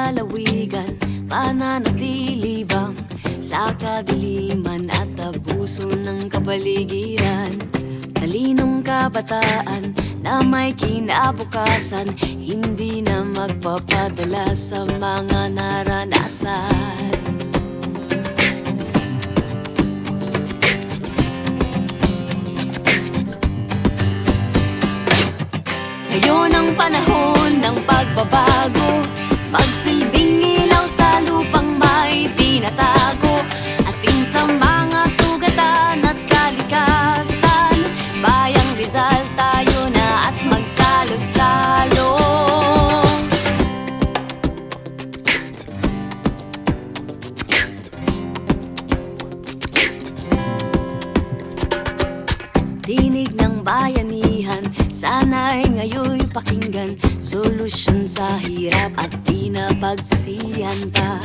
lalawigan, pananatili bang sa kadiliman at abuso ng kapaligiran? Talinong kabataan na may kinabukasan, hindi na magpapadala sa mga naranasan. Ngayon ang panahon ng pagbabago, pagsilbing ilaw sa lupang may tinatago, asin sa mga sugatan at kalikasan. Bayang Rizal, tayo na at magsalo-salo. Tinig ng bayanihan, sana'y ngayoy pakinggan, solusyon sa hirap at di na pagsisihan pa.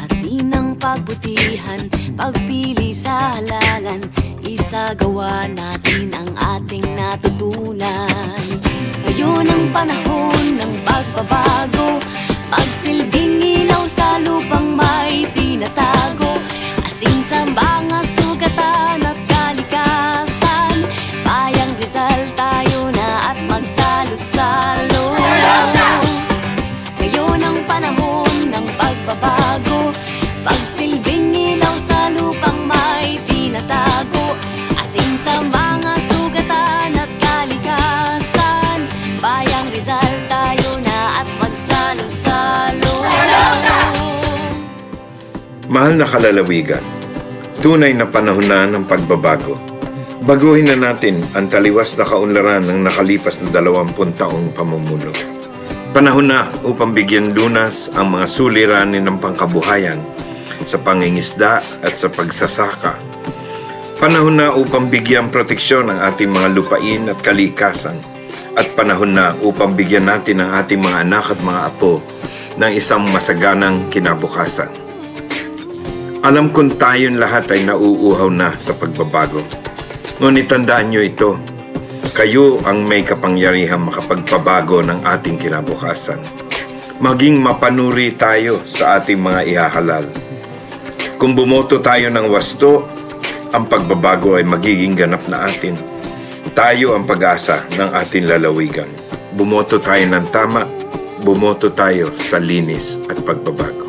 Atin ang pagbutihan, pagpili sa halalan, isagawa natin ang ating natutunan. Ngayon ang panahon ng pagbabago, pagsilbing ilaw sa lupang may tinatago, asin sa mga sugatan at kalikasan. Bayang Rizal, tayo na at magsalo-salo. Ngayon ang panahon ng pagbabago, pagsilbing ilaw sa lupang may tinatago, asin sa mga sugatan at kalikasan. Bayang Rizal, tayo na at magsalo-salo. Mahal na kalalawigan, tunay na panahon na ng pagbabago. Baguhin na natin ang taliwas na kaunlaran ng nakalipas na 20 taong pamumuno. Panahon na upang bigyan lunas ang mga suliranin ng pangkabuhayan sa pangingisda at sa pagsasaka. Panahon na upang bigyan proteksyon ang ating mga lupain at kalikasan. At panahon na upang bigyan natin ang ating mga anak at mga apo ng isang masaganang kinabukasan. Alam kong tayong lahat ay nauuhaw na sa pagbabago. Ngunit tandaan nyo ito, kayo ang may kapangyarihang makapagpabago ng ating kinabukasan. Maging mapanuri tayo sa ating mga ihahalal. Kung bumoto tayo ng wasto, ang pagbabago ay magiging ganap na atin. Tayo ang pag-asa ng ating lalawigan. Bumoto tayo ng tama, bumoto tayo sa linis at pagbabago.